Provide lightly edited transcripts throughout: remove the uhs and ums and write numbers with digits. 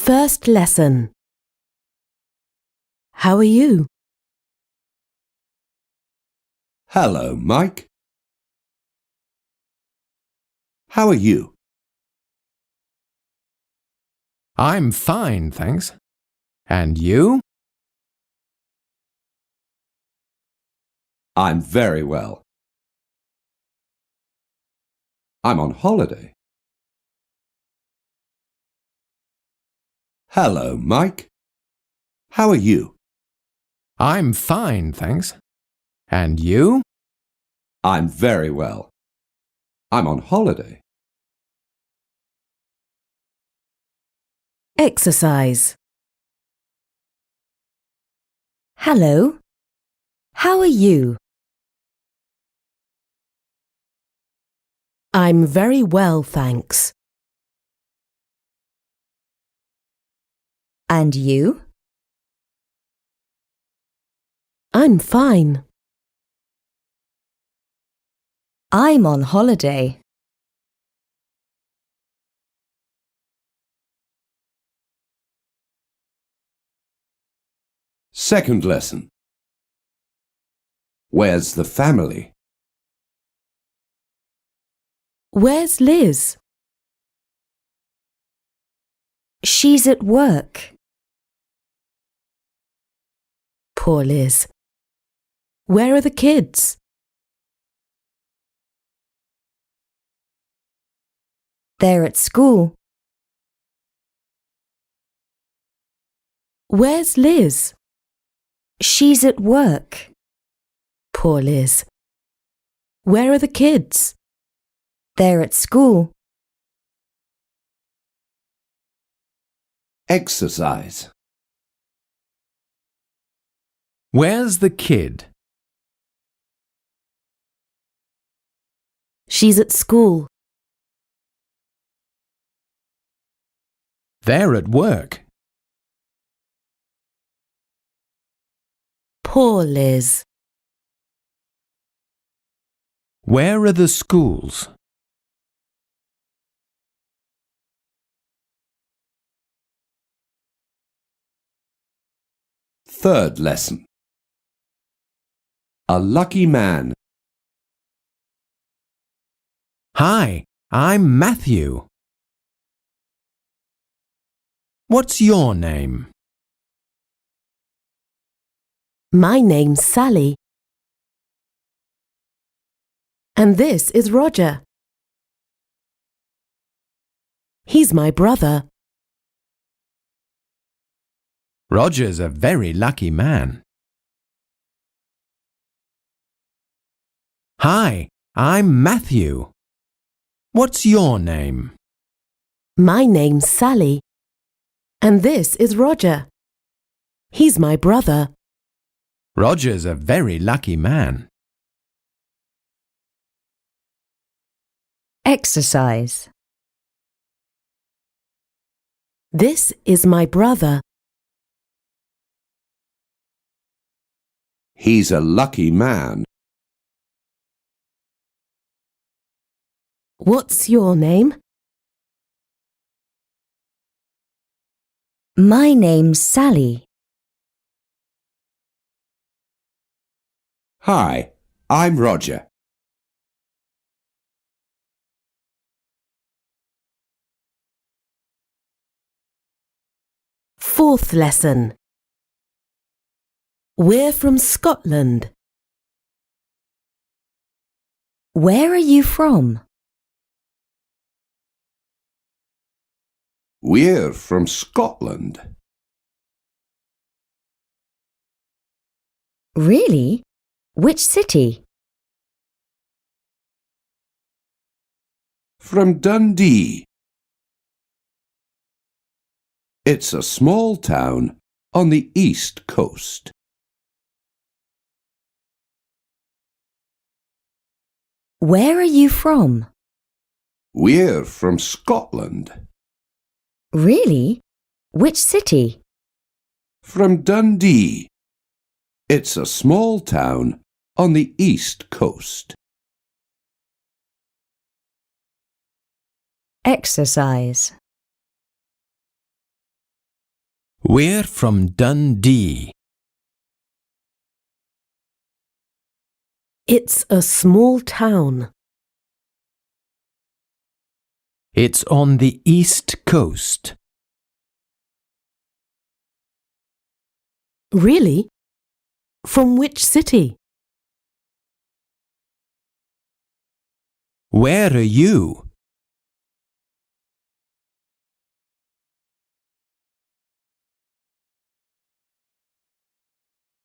First lesson. How are you? Hello, Mike. How are you? I'm fine, thanks. And you? I'm very well. I'm on holiday. Hello, Mike. How are you? I'm fine, thanks. And you? I'm very well. I'm on holiday. Exercise. Hello. How are you? I'm very well, thanks. And you? I'm fine. I'm on holiday. Second lesson. Where's the family? Where's Liz? She's at work. Poor Liz. Where are the kids? They're at school. Where's Liz? She's at work. Poor Liz. Where are the kids? They're at school. Exercise. Where's the kid? She's at school. They're at work. Poor Liz. Where are the schools? Third lesson. A lucky man. Hi, I'm Matthew. What's your name? My name's Sally. And this is Roger. He's my brother. Roger's a very lucky man. Hi, I'm Matthew. What's your name? My name's Sally. And this is Roger. He's my brother. Roger's a very lucky man. Exercise. This is my brother. He's a lucky man. What's your name? My name's Sally. Hi, I'm Roger. Fourth lesson. We're from Scotland. Where are you from? We're from Scotland. Really? Which city? From Dundee. It's a small town on the east coast. Where are you from? We're from Scotland. Really? Which city? From Dundee. It's a small town on the east coast. Exercise. We're from Dundee. It's a small town. It's on the east coast. Really? From which city? Where are you?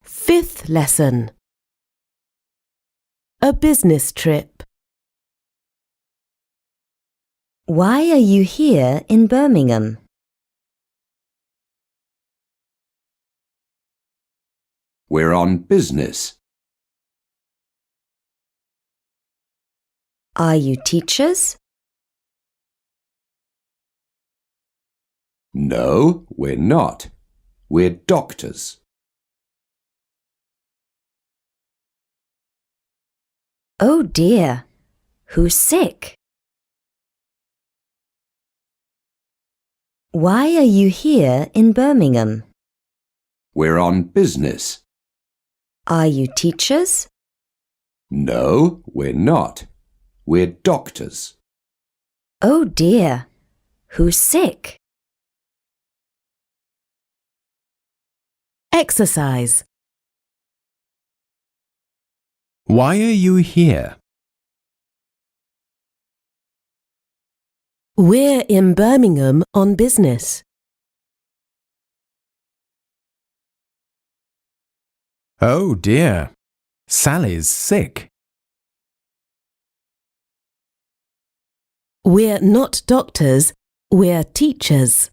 Fifth lesson. A business trip. Why are you here in Birmingham? We're on business. Are you teachers? No, we're not. We're doctors. Oh dear, who's sick? Why are you here in Birmingham? We're on business. Are you teachers? No, we're not. We're doctors. Oh dear, who's sick? Exercise. Why are you here? We're in Birmingham on business. Oh dear, Sally's sick. We're not doctors, we're teachers.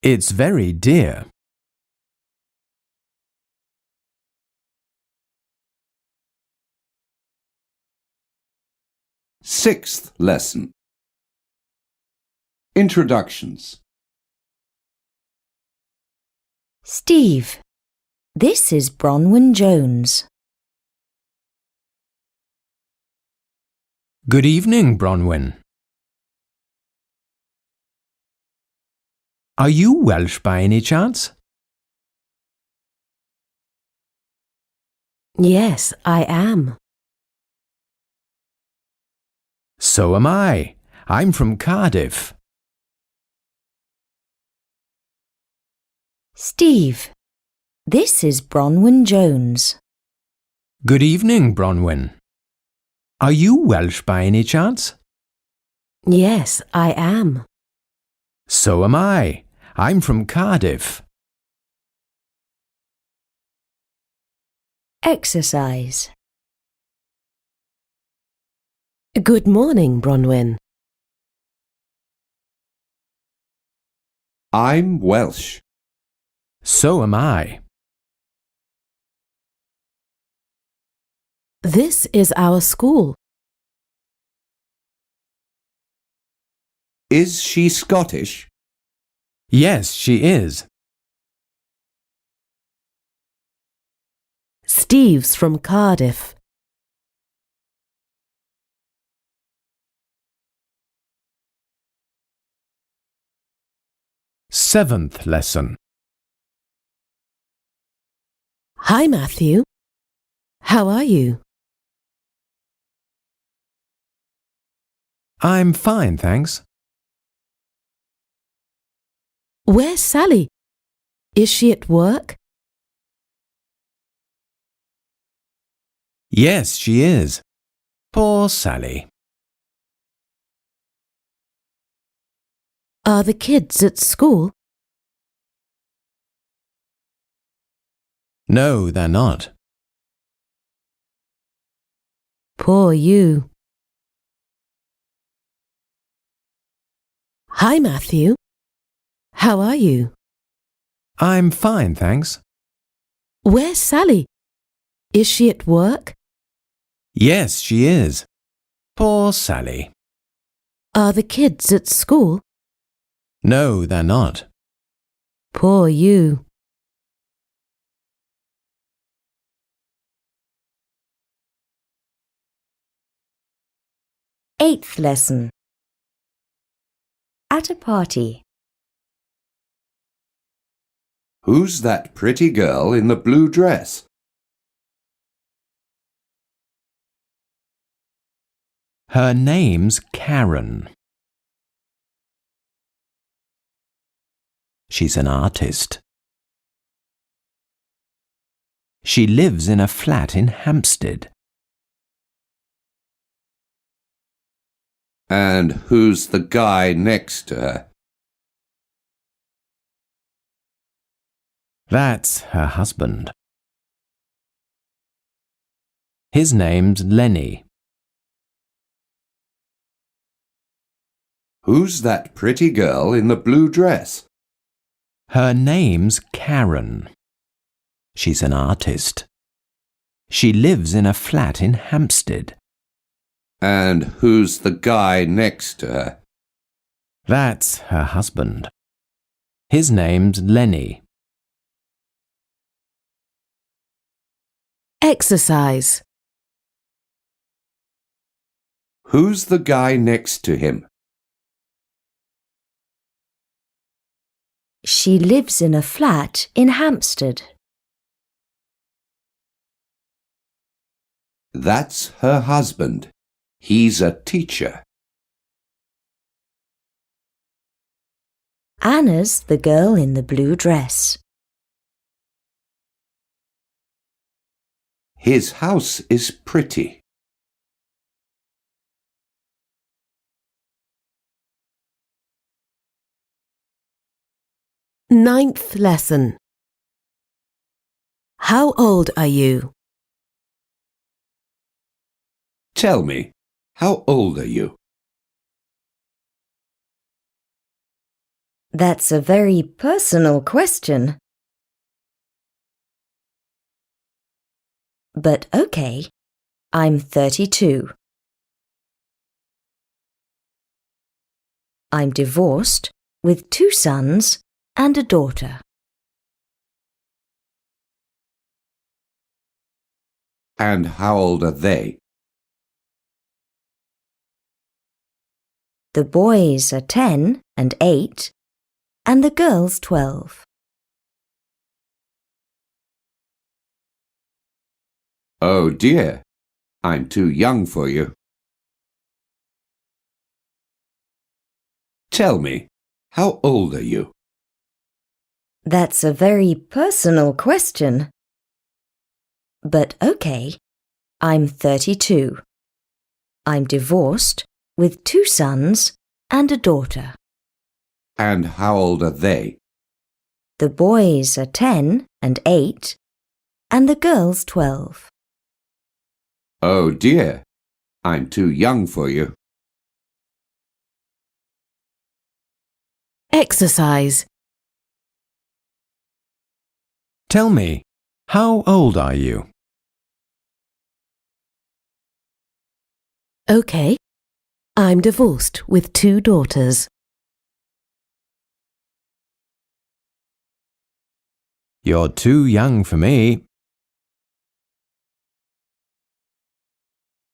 It's very dear. Sixth lesson. Introductions. Steve, this is Bronwyn Jones. Good evening, Bronwyn. Are you Welsh by any chance? Yes, I am. So am I. I'm from Cardiff. Steve, this is Bronwyn Jones. Good evening, Bronwyn. Are you Welsh by any chance? Yes, I am. So am I. I'm from Cardiff. Exercise. Good morning, Bronwyn. I'm Welsh. So am I. This is our school. Is she Scottish? Yes, she is. Steve's from Cardiff. Seventh lesson. Hi, Matthew. How are you? I'm fine, thanks. Where's Sally? Is she at work? Yes, she is. Poor Sally. Are the kids at school? No, they're not. Poor you. Hi, Matthew. How are you? I'm fine, thanks. Where's Sally? Is she at work? Yes, she is. Poor Sally. Are the kids at school? No, they're not. Poor you. Eighth lesson. at a party. Who's that pretty girl in the blue dress? Her name's Karen. She's an artist. She lives in a flat in Hampstead. And who's the guy next to her? That's her husband. His name's Lenny. Who's that pretty girl in the blue dress? Her name's Karen. She's an artist. She lives in a flat in Hampstead. And who's the guy next to her? That's her husband. His name's Lenny. Exercise. Who's the guy next to him? She lives in a flat in Hampstead. That's her husband. He's a teacher. Anna's the girl in the blue dress. His house is pretty. Ninth lesson. How old are you? Tell me, how old are you? That's a very personal question. But okay, I'm 32. I'm divorced with 2 sons and a daughter. And how old are they? The boys are 10 and 8, and the girls 12. Oh dear, I'm too young for you. Tell me, how old are you? That's a very personal question. But okay, I'm 32. I'm divorced with 2 sons and a daughter. And how old are they? The boys are 10 and 8, and the girls 12. Oh dear, I'm too young for you. Exercise. Tell me, how old are you? Okay. I'm divorced with 2 daughters. You're too young for me.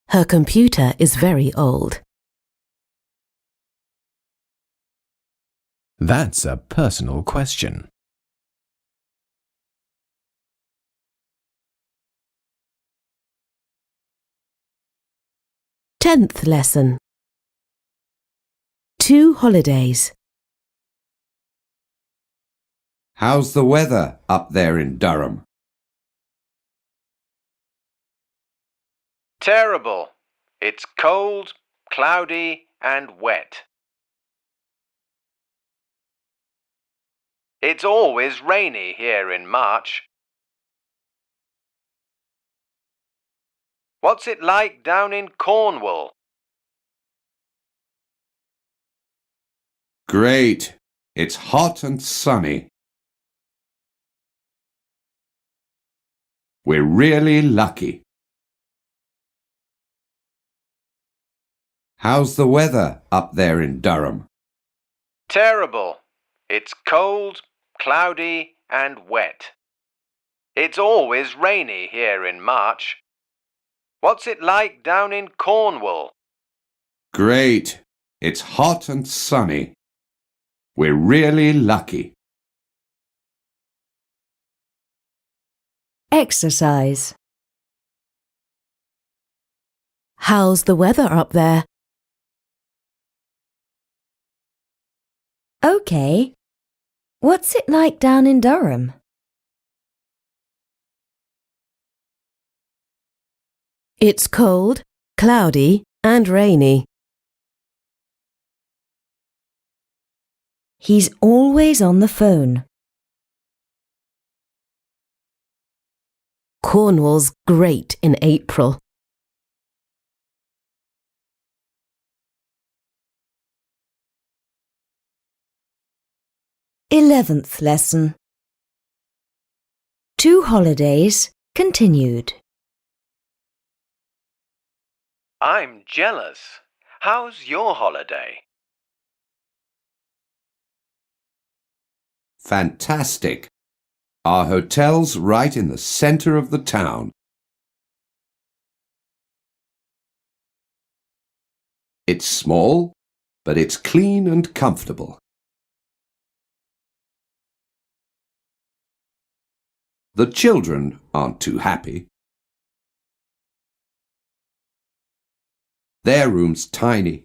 Her computer is very old. That's a personal question. Tenth lesson. 2 holidays. How's the weather up there in Durham? Terrible. It's cold, cloudy, and wet. It's always rainy here in March. What's it like down in Cornwall? Great. It's hot and sunny. We're really lucky. How's the weather up there in Durham? Terrible. It's cold, cloudy, and wet. It's always rainy here in March. What's it like down in Cornwall? Great. It's hot and sunny. We're really lucky. Exercise. How's the weather up there? Okay. What's it like down in Durham? It's cold, cloudy and rainy. He's always on the phone. Cornwall's great in April. Eleventh lesson. 2 holidays continued. I'm jealous. How's your holiday? Fantastic. Our hotel's right in the center of the town. It's small, but it's clean and comfortable. The children aren't too happy. Their room's tiny,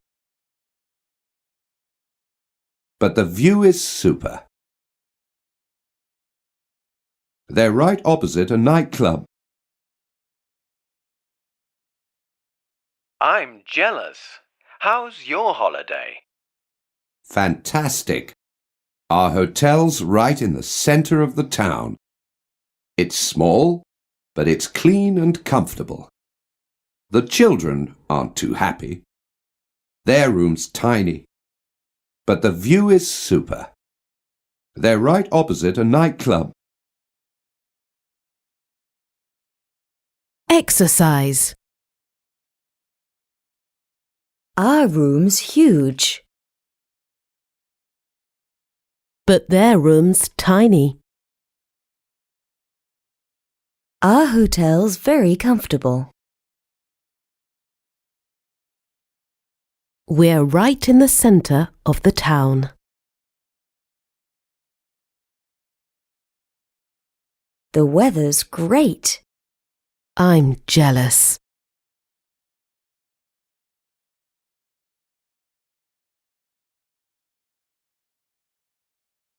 but the view is super. They're right opposite a nightclub. I'm jealous. How's your holiday? Fantastic. Our hotel's right in the center of the town. It's small, but it's clean and comfortable. The children aren't too happy. Their room's tiny, but the view is super. They're right opposite a nightclub. Exercise. Our room's huge. But their room's tiny. Our hotel's very comfortable. We're right in the centre of the town. The weather's great. I'm jealous.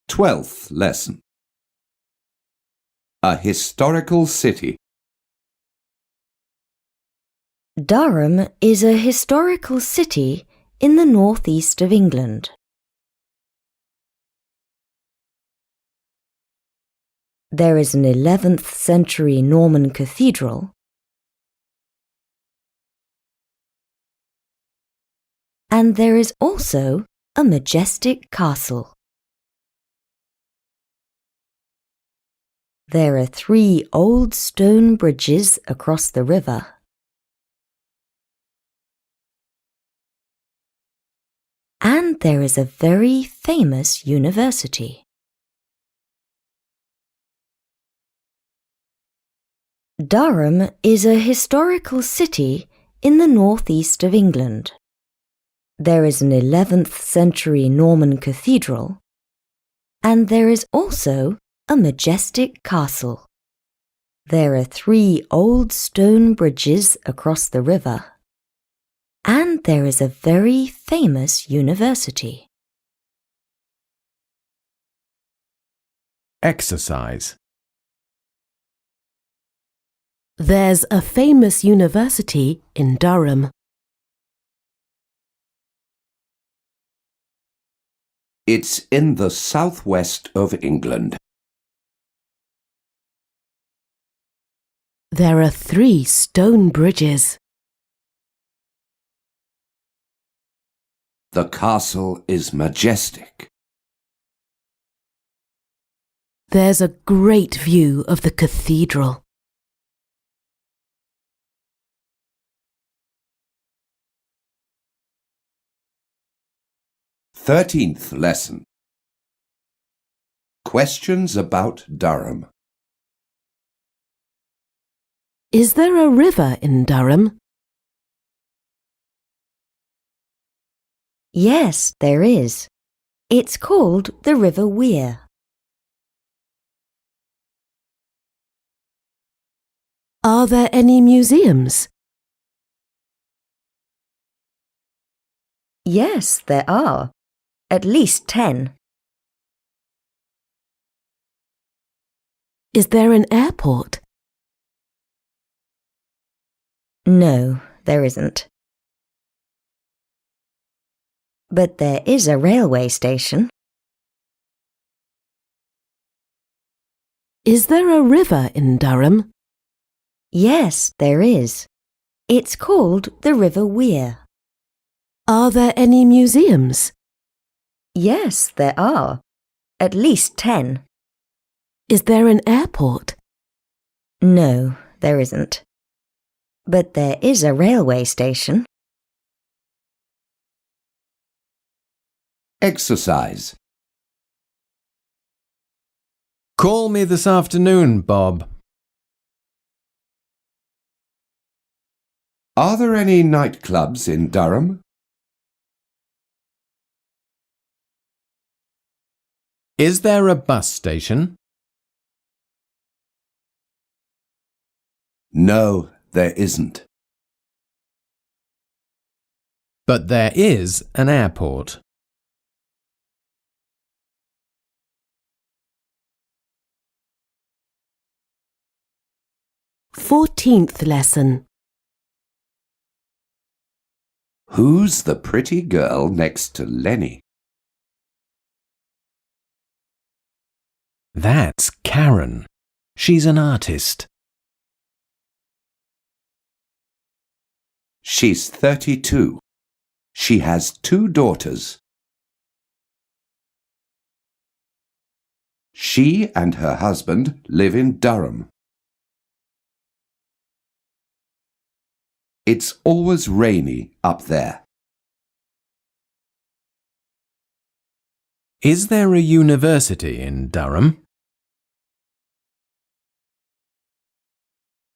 Twelfth lesson. A historical city. Durham is a historical city in the northeast of England. There is an 11th century Norman cathedral and there is also a majestic castle. There are 3 old stone bridges across the river. And there is a very famous university. Durham is a historical city in the northeast of England. There is an 11th century Norman cathedral and there is also a majestic castle. There are 3 old stone bridges across the river. And there is a very famous university. Exercise. There's a famous university in Durham. It's in the southwest of England. There are 3 stone bridges. The castle is majestic. There's a great view of the cathedral. 13th lesson. Questions about Durham. Is there a river in Durham? Yes, there is. It's called the River Wear. Are there any museums? Yes, there are. At least 10. Is there an airport? No, there isn't. But there is a railway station. Is there a river in Durham? Yes, there is. It's called the River Wear. Are there any museums? Yes, there are. At least 10. Is there an airport? No, there isn't. But there is a railway station. Exercise. Call me this afternoon, Bob. Are there any nightclubs in Durham? Is there a bus station? No, there isn't. But there is an airport. 14th lesson. Who's the pretty girl next to Lenny? That's Karen. She's an artist. She's 32. She has 2 daughters. She and her husband live in Durham. It's always rainy up there. Is there a university in Durham?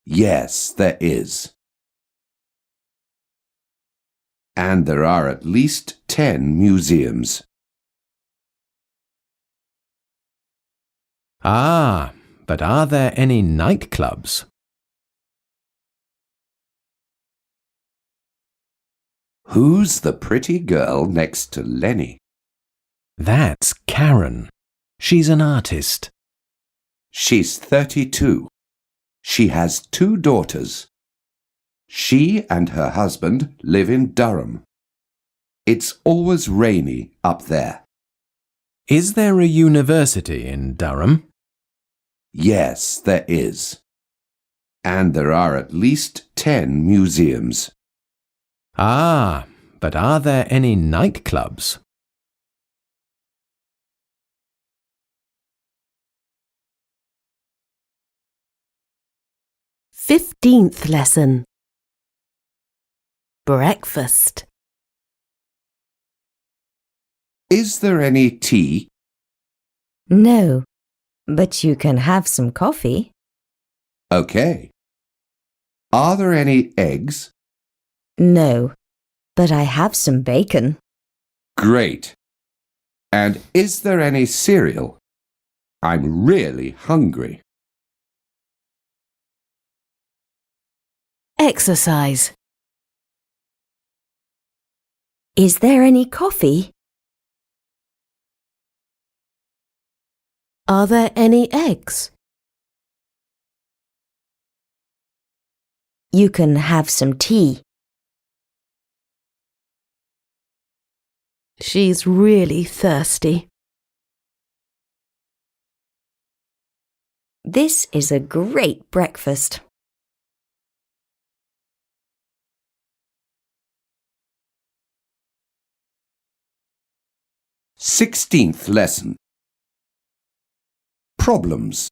Yes, there is. And there are at least 10 museums. Ah, but are there any nightclubs? Who's the pretty girl next to Lenny? That's Karen. She's an artist. She's 32. She has 2 daughters. She and her husband live in Durham. It's always rainy up there. Is there a university in Durham? Yes, there is. And there are at least 10 museums. Ah, but are there any nightclubs? Fifteenth lesson. Breakfast. Is there any tea? No, but you can have some coffee. Okay. Are there any eggs? No, but I have some bacon. Great. And is there any cereal? I'm really hungry. Exercise. Is there any coffee? Are there any eggs? You can have some tea. She's really thirsty. This is a great breakfast. 16th lesson. Problems.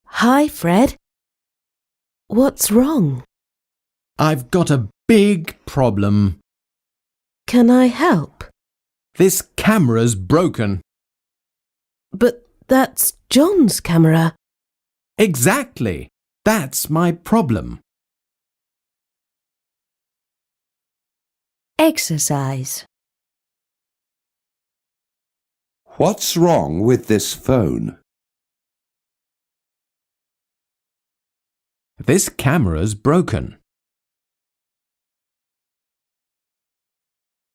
Hi, Fred. What's wrong? I've got a big problem. Can I help? This camera's broken. But that's John's camera. Exactly. That's my problem. Exercise. What's wrong with this phone? This camera's broken.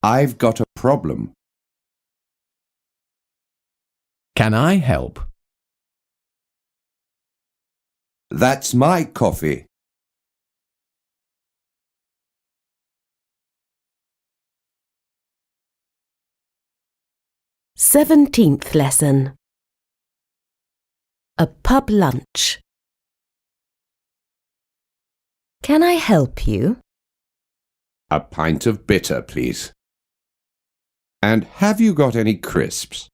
I've got a problem. Can I help? That's my coffee. 17th lesson. A pub lunch. Can I help you? A pint of bitter, please. And have you got any crisps?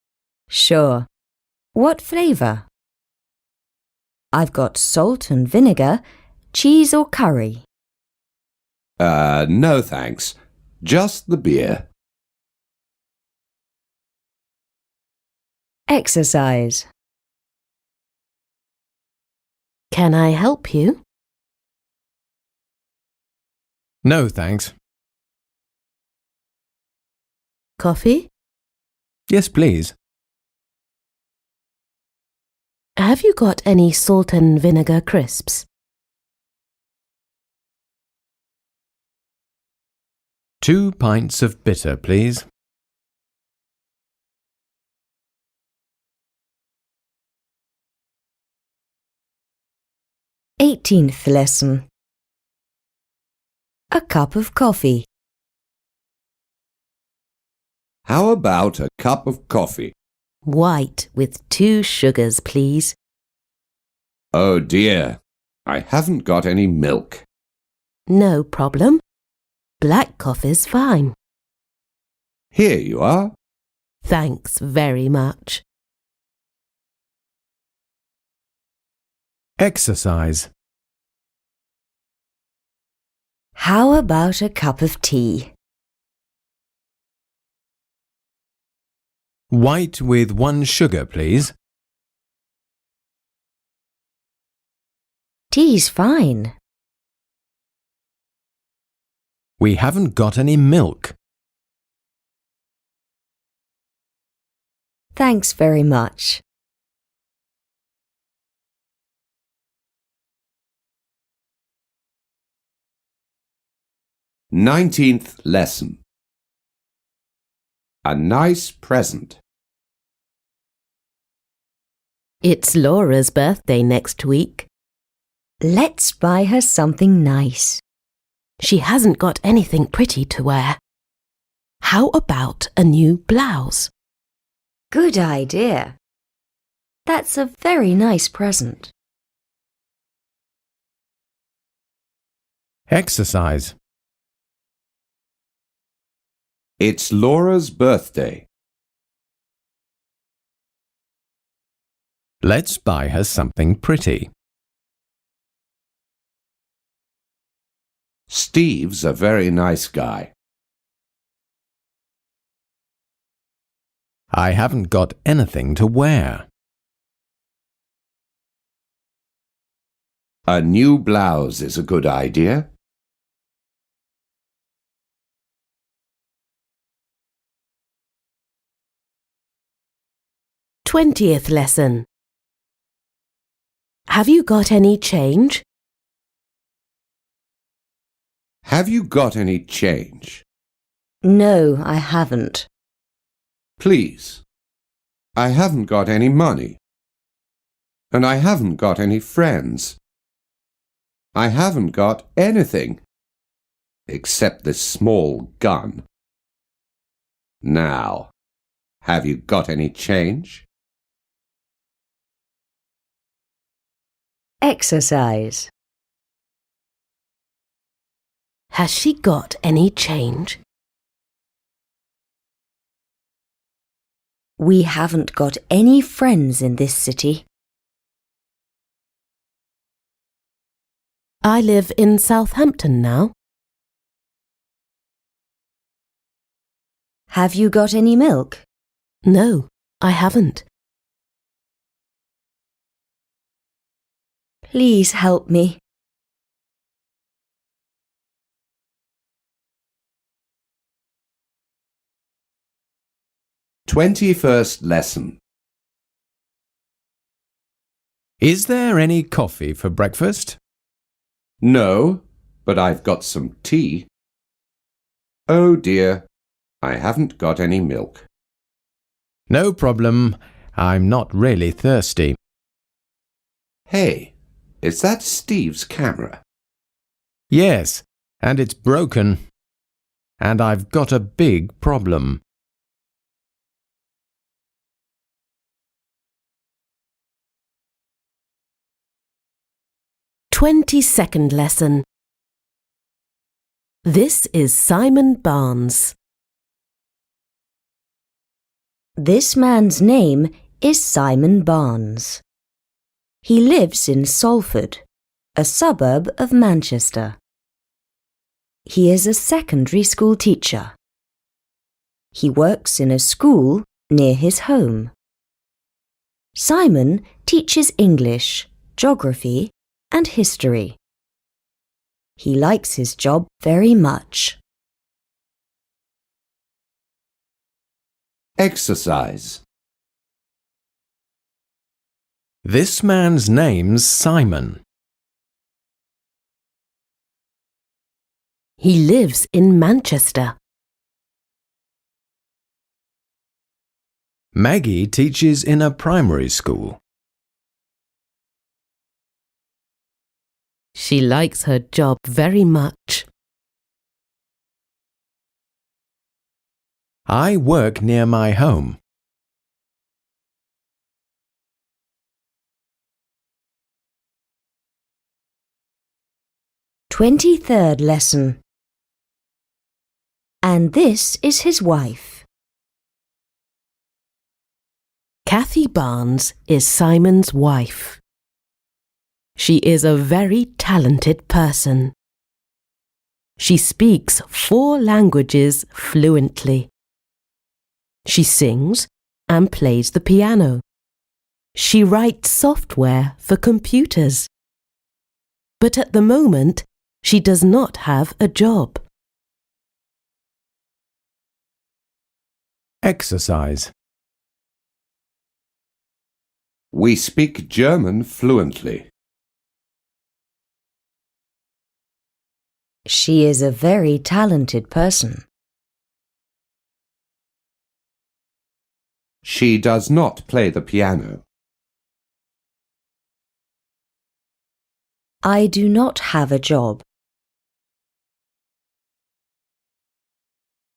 Sure. What flavour? I've got salt and vinegar, cheese or curry. No thanks. Just the beer. Exercise. Can I help you? No, thanks. Coffee? Yes, please. Have you got any salt and vinegar crisps? Two pints of bitter, please. Eighteenth lesson. A cup of coffee. How about a cup of coffee? White with 2 sugars, please. Oh dear, I haven't got any milk. No problem. Black coffee's fine. Here you are. Thanks very much. Exercise. How about a cup of tea? White with 1 sugar, please. Tea's fine. We haven't got any milk. Thanks very much. 19th lesson. A nice present. It's Laura's birthday next week. Let's buy her something nice. She hasn't got anything pretty to wear. How about a new blouse? Good idea. That's a very nice present. Exercise. It's Laura's birthday. Let's buy her something pretty. Steve's a very nice guy. I haven't got anything to wear. A new blouse is a good idea. 20th lesson. Have you got any change? Have you got any change? No, I haven't. Please. I haven't got any money. And I haven't got any friends. I haven't got anything except this small gun. Now, have you got any change? Exercise. Has she got any change? We haven't got any friends in this city. I live in Southampton now. Have you got any milk? No, I haven't. Please help me. 21st lesson. Is there any coffee for breakfast? No, but I've got some tea. Oh dear, I haven't got any milk. No problem. I'm not really thirsty. Hey, is that Steve's camera? Yes, and it's broken. And I've got a big problem. Twenty-second lesson. This is Simon Barnes. This man's name is Simon Barnes. He lives in Salford, a suburb of Manchester. He is a secondary school teacher. He works in a school near his home. Simon teaches English, geography, and history. He likes his job very much. Exercise. This man's name's Simon. He lives in Manchester. Maggie teaches in a primary school. She likes her job very much. I work near my home. 23rd lesson. And this is his wife. Kathy Barnes is Simon's wife. She is a very talented person. She speaks 4 languages fluently. She sings and plays the piano. She writes software for computers. But at the moment, she does not have a job. Exercise. We speak German fluently. She is a very talented person. She does not play the piano. I do not have a job.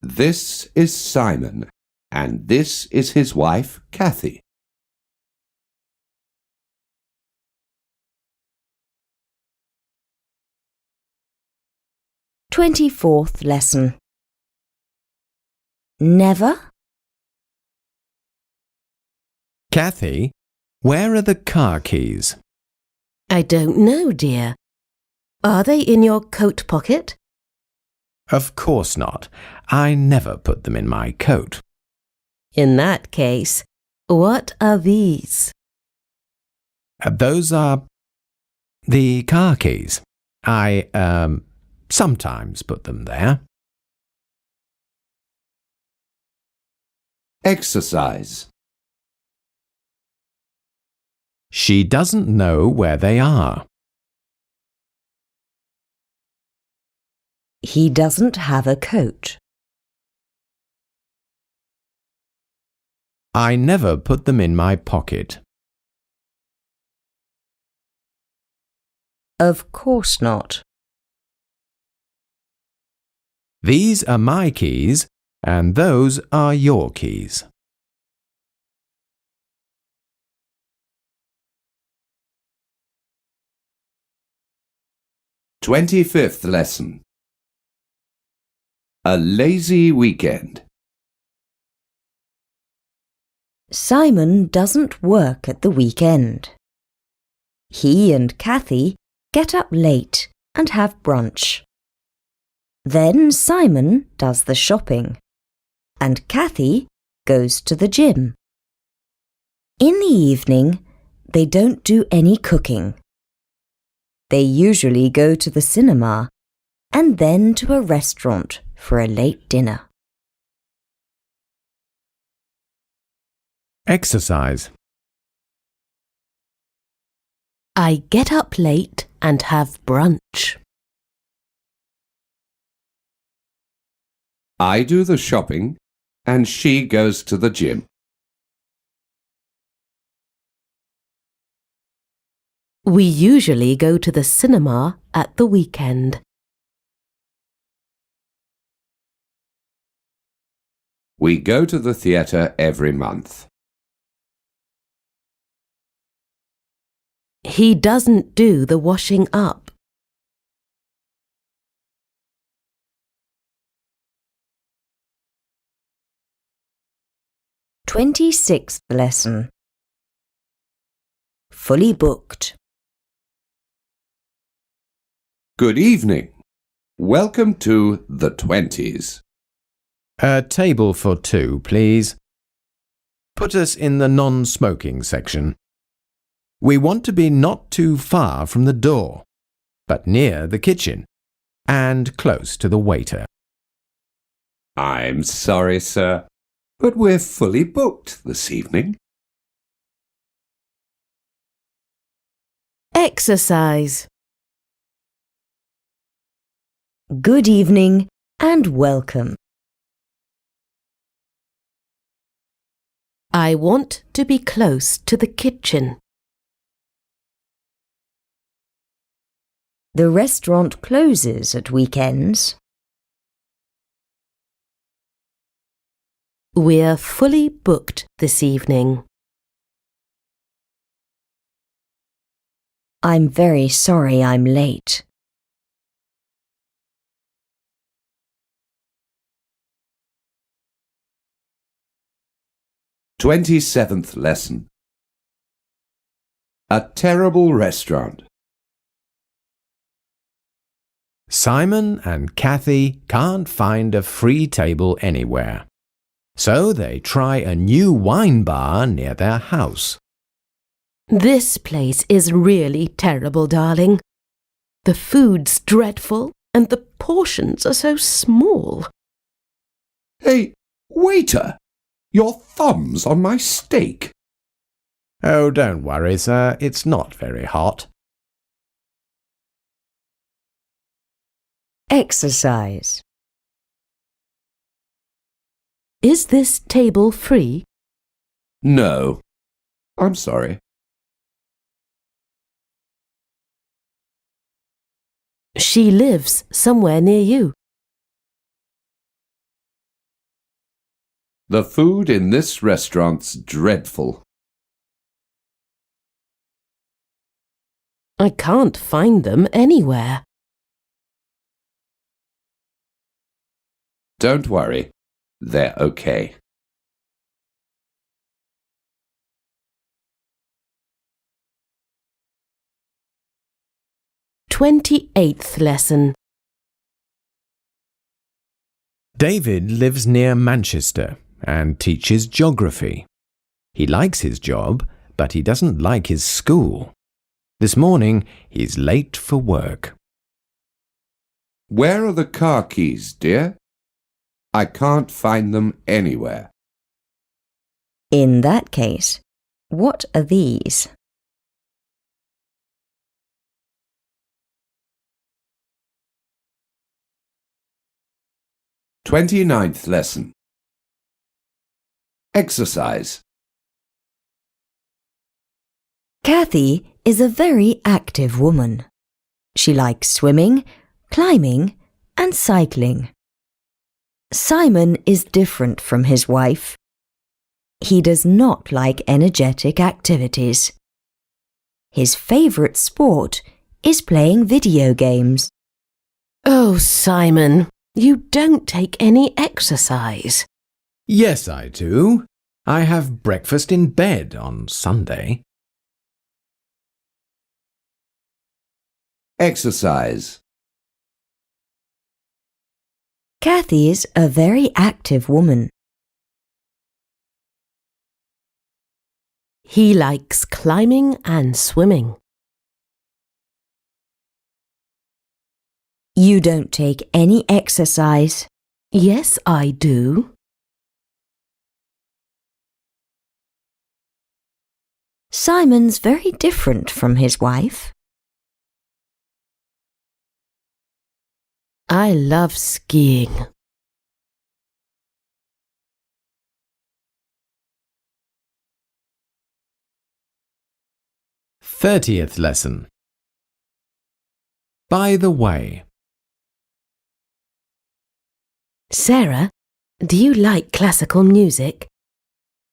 This is Simon, and this is his wife, Kathy. Twenty-fourth lesson. Never? Kathy, where are the car keys? I don't know, dear. Are they in your coat pocket? Of course not. I never put them in my coat. In that case, what are these? Those are the car keys. I, sometimes put them there. Exercise. She doesn't know where they are. He doesn't have a coat. I never put them in my pocket. Of course not. These are my keys, and those are your keys. 25th lesson. A lazy weekend. Simon doesn't work at the weekend. He and Kathy get up late and have brunch. Then Simon does the shopping, and Kathy goes to the gym. In the evening, they don't do any cooking. They usually go to the cinema and then to a restaurant for a late dinner. Exercise. I get up late and have brunch. I do the shopping and she goes to the gym. We usually go to the cinema at the weekend. We go to the theatre every month. He doesn't do the washing up. Twenty-sixth lesson. Fully booked. Good evening. Welcome to the 20s. A table for two, please. Put us in the non-smoking section. We want to be not too far from the door, but near the kitchen and close to the waiter. I'm sorry, sir, but we're fully booked this evening. Exercise. Good evening and welcome. I want to be close to the kitchen. The restaurant closes at weekends. We're fully booked this evening. I'm very sorry I'm late. Twenty-seventh lesson. A terrible restaurant. Simon and Kathy can't find a free table anywhere, so they try a new wine bar near their house. This place is really terrible, darling. The food's dreadful and the portions are so small. Hey, waiter! Your thumb's on my steak. Oh, don't worry, sir. It's not very hot. Exercise. Is this table free? No. I'm sorry. She lives somewhere near you. The food in this restaurant's dreadful. I can't find them anywhere. Don't worry. They're okay. 28th lesson. David lives near Manchester and teaches geography. He likes his job, but he doesn't like his school. This morning, he's late for work. Where are the car keys, dear? I can't find them anywhere. In that case, what are these? Twenty-ninth lesson. Exercise. Kathy is a very active woman. She likes swimming, climbing, and cycling. Simon is different from his wife. He does not like energetic activities. His favourite sport is playing video games. Oh, Simon, you don't take any exercise. Yes, I do. I have breakfast in bed on Sunday. Exercise. Kathy's a very active woman. He likes climbing and swimming. You don't take any exercise. Yes, I do. Simon's very different from his wife. I love skiing. Thirtieth lesson. By the way. Sarah, do you like classical music?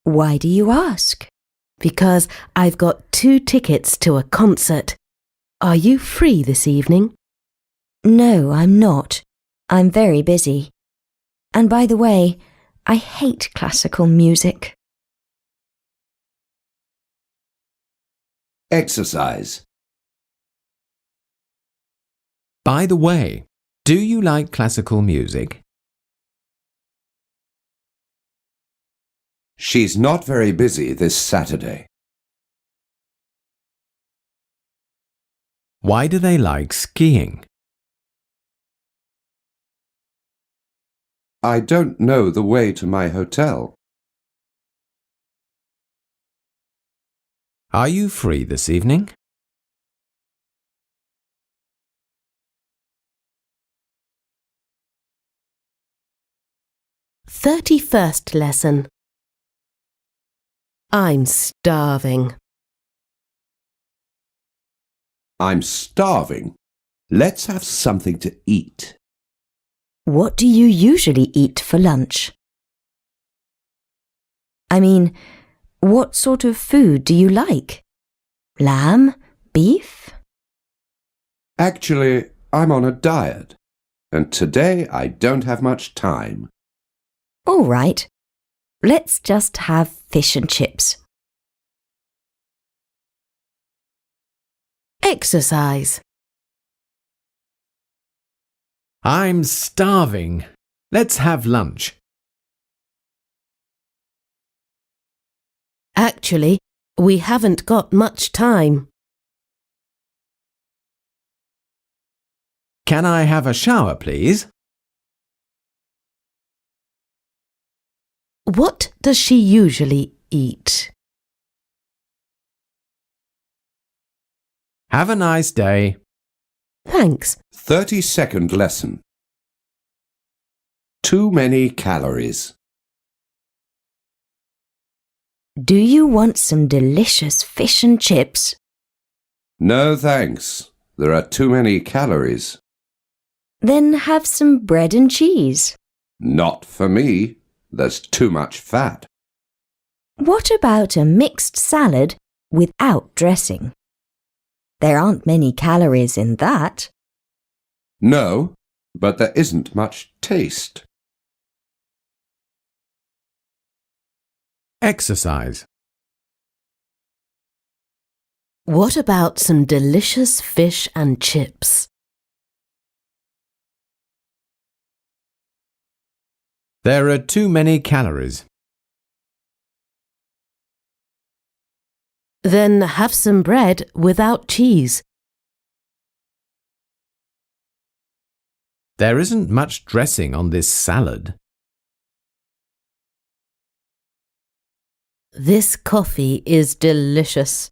Why do you ask? Because I've got 2 tickets to a concert. Are you free this evening? No, I'm not. I'm very busy. And by the way, I hate classical music. Exercise. By the way, do you like classical music? She's not very busy this Saturday. Why do they like skiing? I don't know the way to my hotel. Are you free this evening? "31st lesson. I'm starving. I'm starving. Let's have something to eat. What do you usually eat for lunch? I mean, what sort of food do you like? Lamb? Beef? Actually, I'm on a diet, and today I don't have much time. All right. Let's just have fish and chips. Exercise. I'm starving. Let's have lunch. Actually, we haven't got much time. Can I have a shower, please? What does she usually eat? Have a nice day. Thanks. 32nd lesson. Too many calories. Do you want some delicious fish and chips? No thanks. There are too many calories. Then have some bread and cheese. Not for me. There's too much fat. What about a mixed salad without dressing? There aren't many calories in that. No, but there isn't much taste. Exercise. What about some delicious fish and chips? There are too many calories. Then have some bread without cheese. There isn't much dressing on this salad. This coffee is delicious.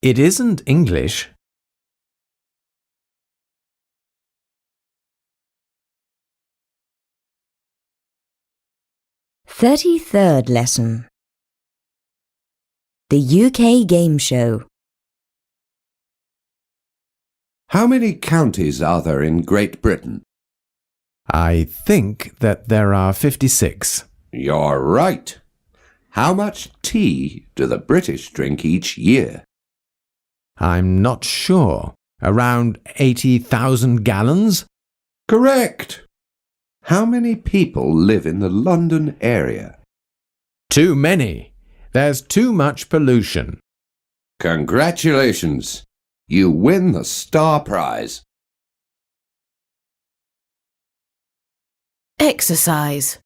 It isn't English. Thirty-third lesson. The UK Game Show. How many counties are there in Great Britain? I think that there are 56. You're right. How much tea do the British drink each year? I'm not sure. Around 80,000 gallons? Correct. How many people live in the London area? Too many. There's too much pollution. Congratulations. You win the Star Prize. Exercise.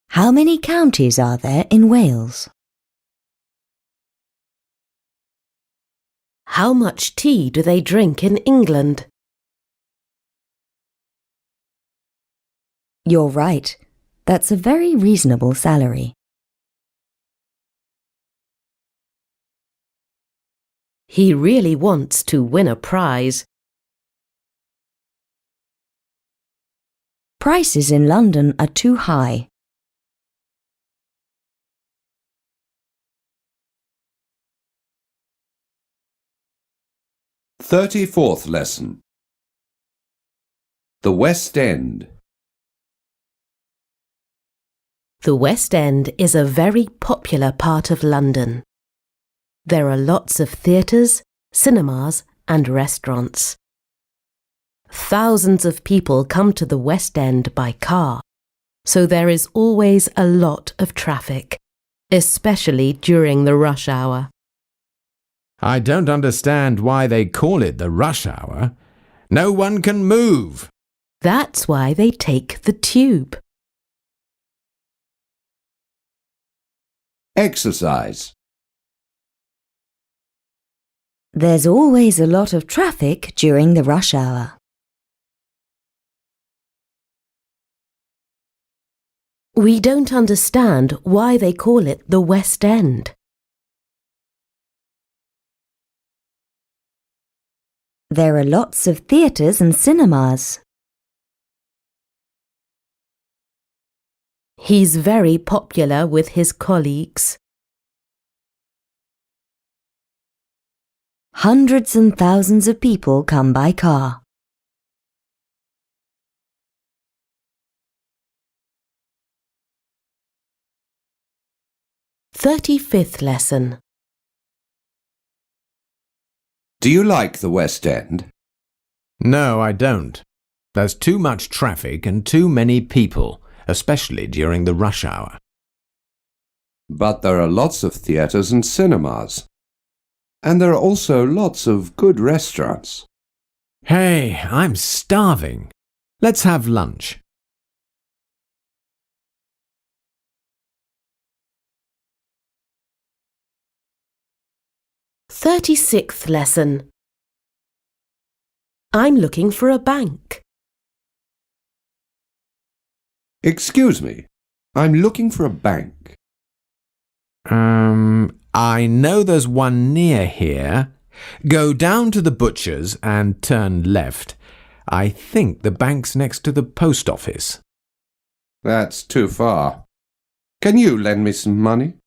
How many counties are there in Wales? How much tea do they drink in England? You're right. That's a very reasonable salary. He really wants to win a prize. Prices in London are too high. "34th lesson. The West End. The West End is a very popular part of London. There are lots of theatres, cinemas and restaurants. Thousands of people come to the West End by car, so there is always a lot of traffic, especially during the rush hour. I don't understand why they call it the rush hour. No one can move. That's why they take the tube. Exercise. There's always a lot of traffic during the rush hour. We don't understand why they call it the West End. There are lots of theatres and cinemas. He's very popular with his colleagues. Hundreds and thousands of people come by car. "35th lesson. Do you like the West End? No, I don't. There's too much traffic and too many people, especially during the rush hour. But there are lots of theatres and cinemas. And there are also lots of good restaurants. Hey, I'm starving. Let's have lunch. "36th lesson. I'm looking for a bank. Excuse me, I'm looking for a bank. I know there's one near here. Go down to the butcher's and turn left. I think the bank's next to the post office. That's too far. Can you lend me some money?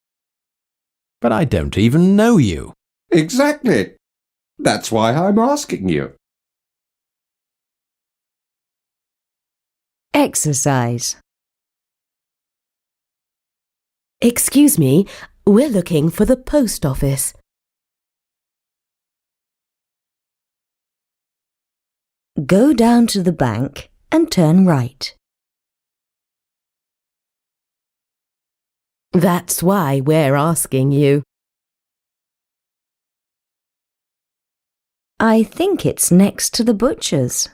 But I don't even know you. Exactly. That's why I'm asking you. Exercise. Excuse me, we're looking for the post office. Go down to the bank and turn right. That's why we're asking you. I think it's next to the butcher's.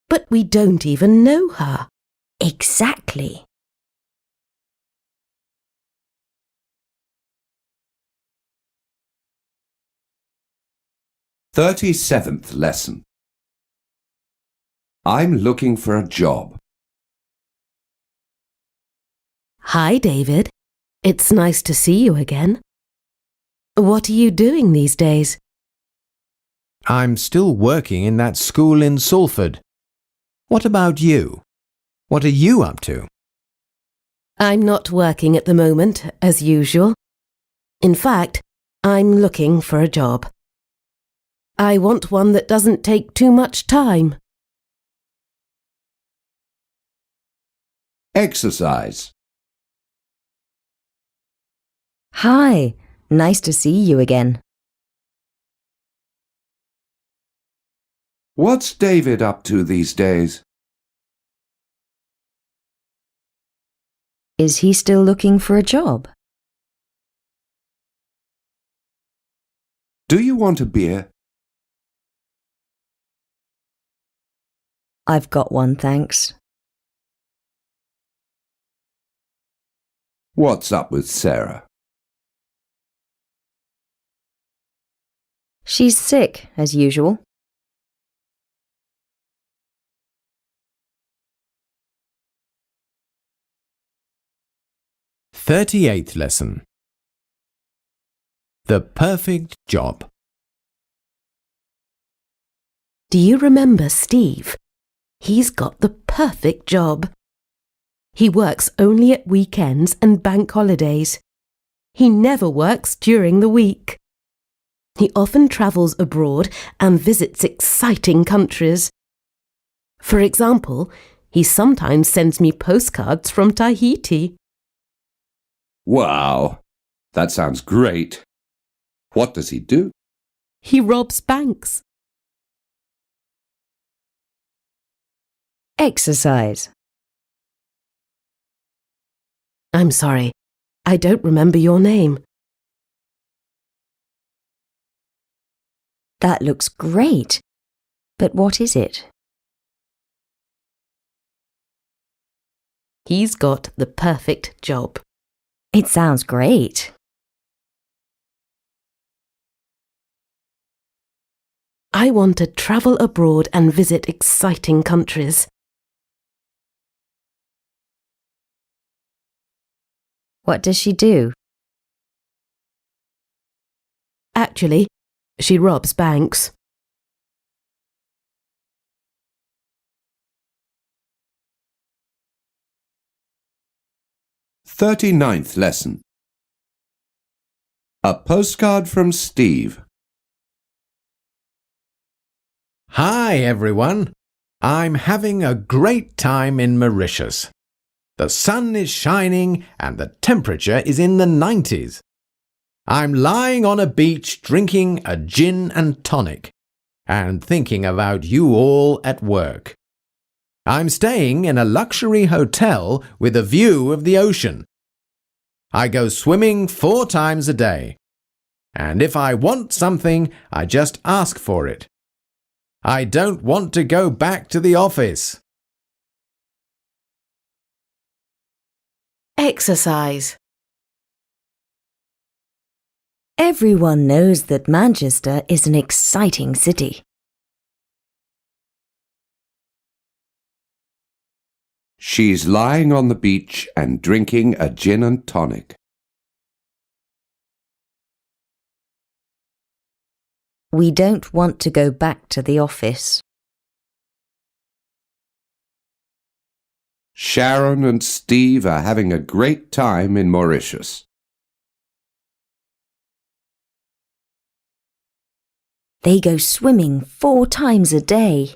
But we don't even know her. Exactly. "37th lesson. I'm looking for a job. Hi, David. It's nice to see you again. What are you doing these days? I'm still working in that school in Salford. What about you? What are you up to? I'm not working at the moment, as usual. In fact, I'm looking for a job. I want one that doesn't take too much time. Exercise. Hi, nice to see you again. What's David up to these days? Is he still looking for a job? Do you want a beer? I've got one, thanks. What's up with Sarah? She's sick, as usual. "38th lesson. the perfect job. Do you remember Steve? He's got the perfect job. He works only at weekends and bank holidays. He never works during the week. He often travels abroad and visits exciting countries. For example, he sometimes sends me postcards from Tahiti. Wow, that sounds great. What does he do? He robs banks. Exercise. I'm sorry, I don't remember your name. That looks great. But what is it? He's got the perfect job. It sounds great. I want to travel abroad and visit exciting countries. What does she do? Actually, she robs banks. Thirty-ninth lesson. A postcard from Steve. Hi, everyone. I'm having a great time in Mauritius. The sun is shining and the temperature is in the 90s. I'm lying on a beach drinking a gin and tonic and thinking about you all at work. I'm staying in a luxury hotel with a view of the ocean. I go swimming 4 times a day. And if I want something, I just ask for it. I don't want to go back to the office. Exercise. Everyone knows that Manchester is an exciting city. She's lying on the beach and drinking a gin and tonic. We don't want to go back to the office. Sharon and Steve are having a great time in Mauritius. They go swimming 4 times a day.